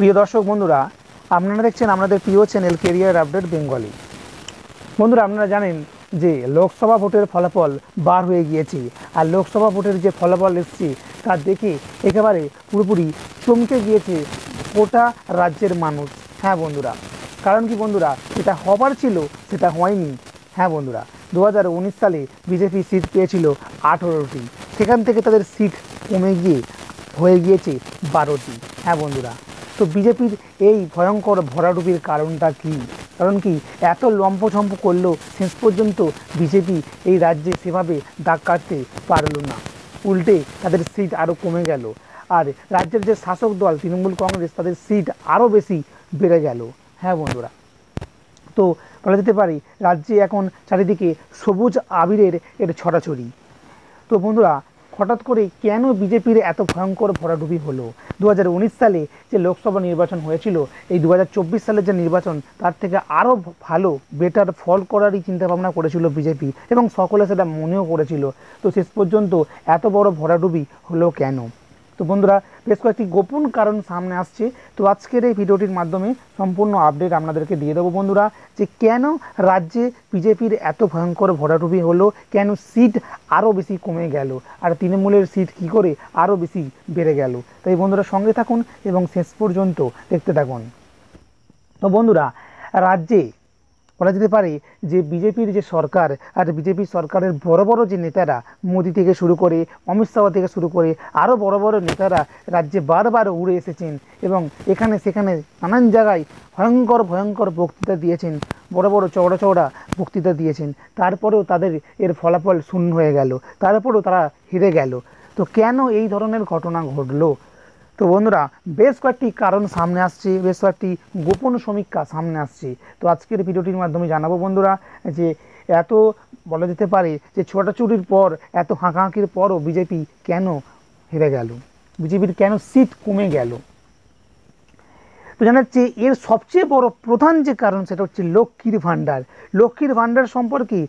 প্রিয় দর্শক বন্ধুরা, আপনারা দেখছেন আমাদের প্রিয় চ্যানেল কেরিয়ার আপডেট বেঙ্গলি। বন্ধুরা, আপনারা জানেন যে লোকসভা ভোটের ফলাফল বার হয়ে গিয়েছে। আর লোকসভা ভোটের যে ফলাফল এসছে তা দেখে একেবারে পুরোপুরি চমকে গিয়েছে গোটা রাজ্যের মানুষ। হ্যাঁ বন্ধুরা, কারণ কি বন্ধুরা, যেটা হবার ছিল সেটা হয়নি। হ্যাঁ বন্ধুরা, 2019 সালে বিজেপি সিট পেয়েছিল 18টি, সেখান থেকে তাদের সিট কমে গিয়ে হয়ে গিয়েছে 12টি। হ্যাঁ বন্ধুরা, তো বিজেপির এই ভয়ঙ্কর ভরাডুবির কারণটা কী? কারণ কি এত লম্পঝম্প করলো, শেষ পর্যন্ত বিজেপি এই রাজ্যে সেভাবে দাগ কাটতে পারল না, উল্টে তাদের সিট আরও কমে গেল। আর রাজ্যের যে শাসক দল তৃণমূল কংগ্রেস, তাদের সিট আরও বেশি বেড়ে গেল। হ্যাঁ বন্ধুরা, তো বলা যেতে পারে রাজ্যে এখন চারিদিকে সবুজ আবিরের ছড়াছড়ি। তো বন্ধুরা, হঠাৎ করে কেন বিজেপির এত ভয়ঙ্কর ভরাডুবি হলো? 2019 সালে যে লোকসভা নির্বাচন হয়েছিল, এই 2024 সালের যে নির্বাচন তার থেকে আরও ভালো বেটার ফল করারই চিন্তাভাবনা করেছিল বিজেপি, এবং সকলে সেটা মনেও করেছিল। তো শেষ পর্যন্ত এত বড় ভরাডুবি হলো কেন? তো বন্ধুরা, বেশ কয়েকটি গোপন কারণ সামনে আসছে। তো আজকের এই ভিডিওটির মাধ্যমে সম্পূর্ণ আপডেট আপনাদেরকে দিয়ে দেবো বন্ধুরা, যে কেন রাজ্যে বিজেপির এত ভয়ঙ্কর ভরাডুবি হলো, কেন সিট আরও বেশি কমে গেল, আর তৃণমূলের সিট কী করে আরও বেশি বেড়ে গেল। তাই বন্ধুরা, সঙ্গে থাকুন এবং শেষ পর্যন্ত দেখতে থাকুন। তো বন্ধুরা, রাজ্যে বলা যেতে পারে যে বিজেপির যে সরকার, আর বিজেপি সরকারের বড় বড় যে নেতারা, মোদি থেকে শুরু করে অমিত শাহ থেকে শুরু করে আরও বড় বড় নেতারা রাজ্যে বারবার উড়ে এসেছেন এবং এখানে সেখানে নানান জায়গায় ভয়ঙ্কর ভয়ঙ্কর বক্তৃতা দিয়েছেন, বড় বড় চওড়া চওড়া বক্তৃতা দিয়েছেন। তারপরেও তাদের এর ফলাফল শূন্য হয়ে গেল, তারপরেও তারা হেরে গেল। তো কেন এই ধরনের ঘটনা ঘটলো? তো বন্ধুরা, বেশ কয়েকটি কারণ সামনে আসছে, বেশ কয়েকটি গোপন সমীক্ষা সামনে আসছে। তো আজকের ভিডিওটির মাধ্যমে জানাবো বন্ধুরা, যে এত বলা যেতে পারে যে ছোটাছুটির পর, এত হাঁকাহাঁকির পরও বিজেপি কেন হেরে গেল, বিজেপির কেন সিট কমে গেল। তো জানা যাচ্ছে এর সবচেয়ে বড় প্রধান যে কারণ সেটা হচ্ছে লক্ষ্মীর ভাণ্ডার। লক্ষ্মীর ভাণ্ডার সম্পর্কে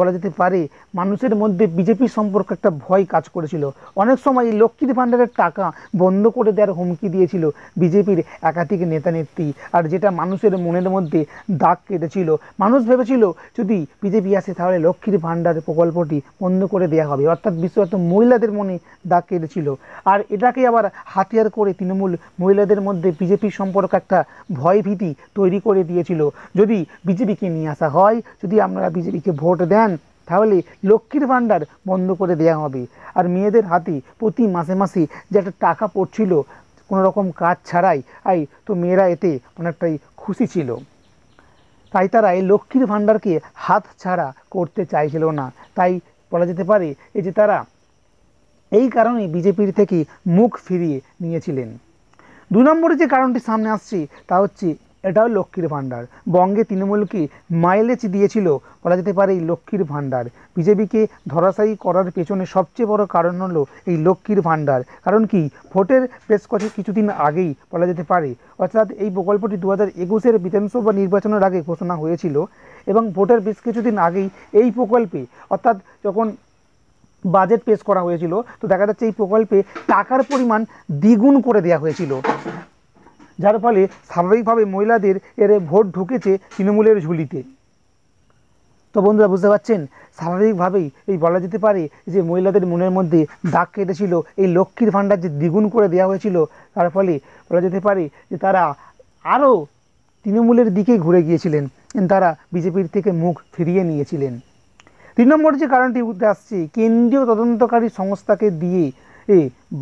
বলা যেতে পারে মানুষের মধ্যে বিজেপি সম্পর্কে একটা ভয় কাজ করেছিল। অনেক সময় এই লক্ষ্মীর ভাণ্ডারের টাকা বন্ধ করে দেওয়ার হুমকি দিয়েছিল বিজেপির একাধিক নেতা নেত্রী, আর যেটা মানুষের মনের মধ্যে দাগ কেটেছিল। মানুষ ভেবেছিল যদি বিজেপি আসে তাহলে লক্ষ্মীর ভাণ্ডার প্রকল্পটি বন্ধ করে দেওয়া হবে, অর্থাৎ বিশেষত মহিলাদের মনে দাগ কেটেছিল। আর এটাকে আবার হাতিয়ার করে তৃণমূল মহিলাদের মধ্যে বিজেপি সম্পর্কে একটা ভয়ভীতি তৈরি করে দিয়েছিল। যদি বিজেপিকে নিয়ে আসা হয়, যদি আপনারা বিজেপিকে ভোট দেন, তাহলে লক্ষ্মীর ভাণ্ডার বন্ধ করে দেওয়া হবে। আর মেয়েদের হাতে প্রতি মাসে মাসে যে একটা টাকা পড়ছিল কোনো রকম কাজ ছাড়াই, তো মেয়েরা এতে অনেকটাই খুশি ছিল। তাই তারা এই লক্ষ্মীর ভাণ্ডারকে হাত ছাড়া করতে চাইছিল না। তাই বলা যেতে পারে এই যে তারা এই কারণে বিজেপির থেকে মুখ ফিরিয়ে নিয়েছিলেন। 2 নম্বরে যে কারণটি সামনে আসছে তা হচ্ছে এটাও লক্ষ্মীর ভাণ্ডার। বঙ্গে তৃণমূলকে মাইলেজ দিয়েছিল বলা যেতে পারে এই লক্ষ্মীর ভাণ্ডার। বিজেপিকে ধরাশায়ী করার পেছনে সবচেয়ে বড় কারণ হলো এই লক্ষ্মীর ভাণ্ডার। কারণ কি, ভোটের বেশ কিছুদিন আগেই বলা যেতে পারে, অর্থাৎ এই প্রকল্পটি 2021-এর বিধানসভা নির্বাচনের আগে ঘোষণা হয়েছিল, এবং ভোটের বেশ কিছুদিন আগেই এই প্রকল্পে, অর্থাৎ যখন বাজেট পেশ করা হয়েছিল, তো দেখা যাচ্ছে এই প্রকল্পে টাকার পরিমাণ দ্বিগুণ করে দেওয়া হয়েছিল, যার ফলে স্বাভাবিকভাবে মহিলাদের ভোট ঢুকেছে তৃণমূলের ঝুলিতে। তো বন্ধুরা, বুঝতে পারছেন, স্বাভাবিকভাবেই বলা যেতে পারে যে মহিলাদের মনের মধ্যে দাগ কেটেছিল এই লক্ষ্মীর ভাণ্ডার যে দ্বিগুণ করে দেওয়া হয়েছিল, তার ফলে বলা যেতে পারে যে তারা আরও তৃণমূলের দিকেই ঘুরে গিয়েছিলেন, তারা বিজেপির থেকে মুখ ফিরিয়ে নিয়েছিলেন। 3 নম্বর যে কারণটি উঠে আসছে, কেন্দ্রীয় তদন্তকারী সংস্থাকে দিয়ে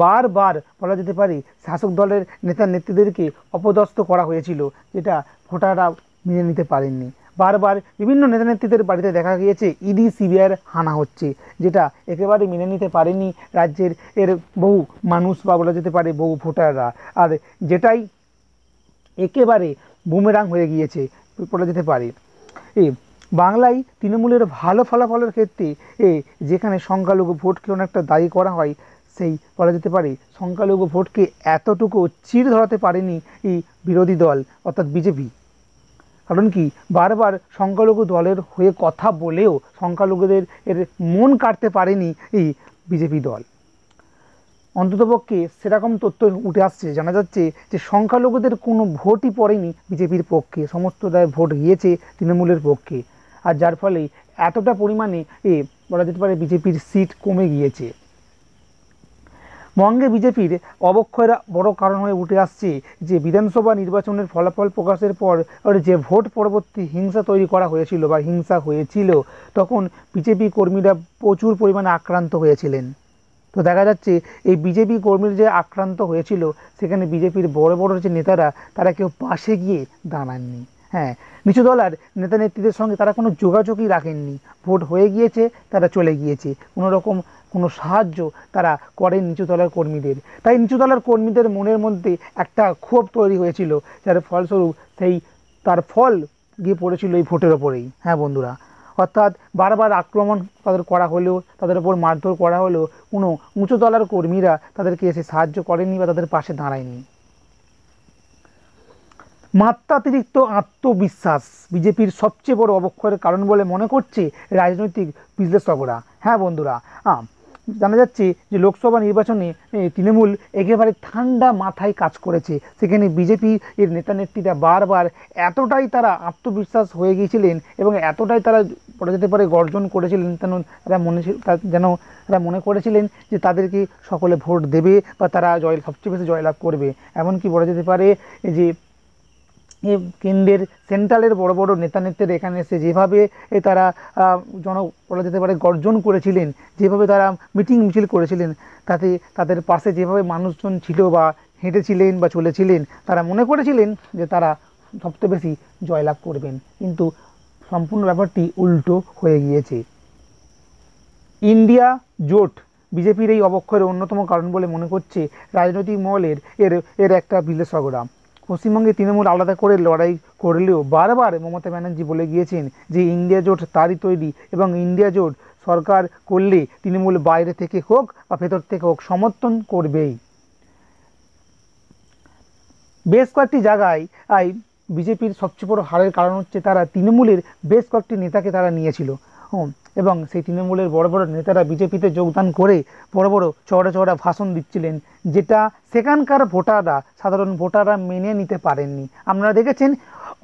বারবার বলা যেতে পারে শাসক দলের নেতা নেত্রীদেরকে অপদস্থ করা হয়েছিল, যেটা ভোটাররা মেনে নিতে পারেননি। বারবার বিভিন্ন নেতা নেত্রীদের বাড়িতে দেখা গিয়েছে ইডি সিবিআইয়ের হানা হচ্ছে, যেটা একেবারে মেনে নিতে পারেনি রাজ্যের বহু মানুষ বা বলা যেতে পারে বহু ভোটাররা। আর যেটাই একেবারে বুমেরাং হয়ে গিয়েছে বলা যেতে পারে। বাংলায় তৃণমূলের ভালো ফলাফলের ক্ষেত্রে যেখানে সংখ্যালঘু ভোটকে অনেকটা দায়ী করা হয়, সেই বলা যেতে পারে সংখ্যালঘু ভোটকে এতটুকু চির ধরাতে পারেনি এই বিরোধী দল অর্থাৎ বিজেপি। কারণ কি, বারবার সংখ্যালঘু দলের হয়ে কথা বলেও সংখ্যালঘুদের মন কাটতে পারেনি এই বিজেপি দল। অন্ততপক্ষে সেরকম তথ্য উঠে আসছে, জানা যাচ্ছে যে সংখ্যালঘুদের কোনো ভোটই পড়েনি বিজেপির পক্ষে, সমস্তটাই ভোট গিয়েছে তৃণমূলের পক্ষে। আর যার ফলে এতটা পরিমাণে বলা যেতে পারে বিজেপির সিট কমে গিয়েছে। বঙ্গে বিজেপির অবক্ষয়ের বড় কারণ হয়ে উঠে আসছে যে বিধানসভা নির্বাচনের ফলাফল প্রকাশের পর যে ভোট পরবর্তী হিংসা তৈরি করা হয়েছিল বা হিংসা হয়েছিল, তখন বিজেপি কর্মীরা প্রচুর পরিমাণে আক্রান্ত হয়েছিলেন। তো দেখা যাচ্ছে এই বিজেপি কর্মীর যে আক্রান্ত হয়েছিল, সেখানে বিজেপির বড় বড় যে নেতারা তারা কেউ পাশে গিয়ে দাঁড়াননি। হ্যাঁ, নিচু দলের নেতা নেত্রীদের সঙ্গে তারা কোনো যোগাযোগই রাখেননি। ভোট হয়ে গিয়েছে, তারা চলে গিয়েছে, কোনো রকম কোনো সাহায্য তারা করেন নিচু তলার কর্মীদের। তাই নিচু তলার কর্মীদের মনের মধ্যে একটা ক্ষোভ তৈরি হয়েছিল, যার ফলস্বরূপ তার ফল গিয়ে পড়েছিল এই ভোটের ওপরেই। হ্যাঁ বন্ধুরা, অর্থাৎ বারবার আক্রমণ তাদের করা হলেও, তাদের ওপর মারধর করা হলেও কোনো উঁচু তলার কর্মীরা তাদেরকে এসে সাহায্য করেনি বা তাদের পাশে দাঁড়ায়নি। মাত্রাতিরিক্ত আত্মবিশ্বাস বিজেপির সবচেয়ে বড় অবক্ষয়ের কারণ বলে মনে করছে রাজনৈতিক বিশ্লেষকরা। হ্যাঁ বন্ধুরা, জানা যাচ্ছে যে লোকসভা নির্বাচনে তৃণমূল একেবারে ঠান্ডা মাথায় কাজ করেছে। সেখানে বিজেপি এর নেতা নেত্রীরা বারবার এতটাই তারা আত্মবিশ্বাস হয়ে গিয়েছিলেন এবং এতটাই তারা বলা যেতে পারে গর্জন করেছিলেন, যেন তারা মনে করেছিলেন যে তাদেরকে সকলে ভোট দেবে বা তারা সবচেয়ে বেশি জয়লাভ করবে। এমনকি বলা যেতে পারে যে কেন্দ্রের সেন্ট্রালের বড় বড় নেতা নেত্রীরা এখানে এসে যেভাবে তারা বলা যেতে পারে গর্জন করেছিলেন, যেভাবে তারা মিটিং মিছিল করেছিলেন, তাতে তাদের পাশে যেভাবে মানুষজন ছিল বা হেঁটেছিলেন বা চলেছিলেন, তারা মনে করেছিলেন যে তারা সবচেয়ে বেশি জয়লাভ করবেন। কিন্তু সম্পূর্ণ ব্যাপারটি উল্টো হয়ে গিয়েছে। ইন্ডিয়া জোট বিজেপির এই অবক্ষয়ের অন্যতম কারণ বলে মনে করছে রাজনৈতিক মহলের এর একটা বিশ্লেষকরা। পশ্চিমবঙ্গে তৃণমূল আলাদা করে লড়াই করলেও বারবার মমতা ব্যানার্জি বলে গিয়েছেন যে ইন্ডিয়া জোট তারই তৈরি এবং ইন্ডিয়া জোট সরকার করলে তৃণমূল বাইরে থেকে হোক বা ভেতর থেকে হোক সমর্থন করবেই। বেশ কয়েকটি জায়গায় বিজেপির সবচেয়ে বড় হারের কারণ হচ্ছে তারা তৃণমূলের বেশ কয়েকটি নেতাকে তারা নিয়েছিল এবং সেই তৃণমূলের বড় বড় নেতারা বিজেপিতে যোগদান করে বড় বড় চওড়া চওড়া ভাষণ দিচ্ছিলেন, যেটা সেখানকার ভোটাররা, সাধারণ ভোটাররা মেনে নিতে পারেননি। আপনারা দেখেছেন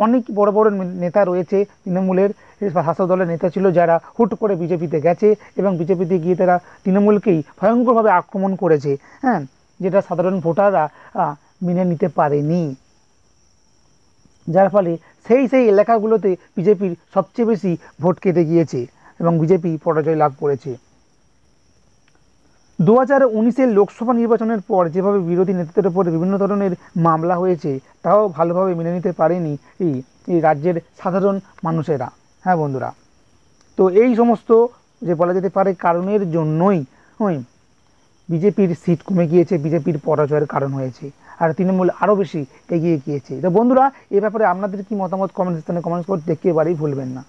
অনেক বড় বড় নেতা রয়েছে তৃণমূলের, শাসক দলের নেতা ছিল যারা হুট করে বিজেপিতে গেছে এবং বিজেপিতে গিয়ে তারা তৃণমূলকেই ভয়ঙ্করভাবে আক্রমণ করেছে। হ্যাঁ, যেটা সাধারণ ভোটাররা মেনে নিতে পারেনি, যার ফলে সেই এলাকাগুলোতে বিজেপির সবচেয়ে বেশি ভোট কেটে গিয়েছে এবং বিজেপি পরাজয় লাভ করেছে। 2019-এর লোকসভা নির্বাচনের পর যেভাবে বিরোধী নেতাদের উপর বিভিন্ন ধরনের মামলা হয়েছে, তাও ভালোভাবে মেনে নিতে পারেনি এই রাজ্যের সাধারণ মানুষেরা। হ্যাঁ বন্ধুরা, তো এই সমস্ত যে বলা যেতে পারে কারণের জন্যই বিজেপির সিট কমে গিয়েছে, বিজেপির পরাজয়ের কারণ হয়েছে, আর তৃণমূল আরও বেশি এগিয়ে গিয়েছে। তো বন্ধুরা, এ ব্যাপারে আপনাদের কি মতামত কমেন্ট সেকশনে কমেন্টস করতে একেবারেই ভুলবেন না।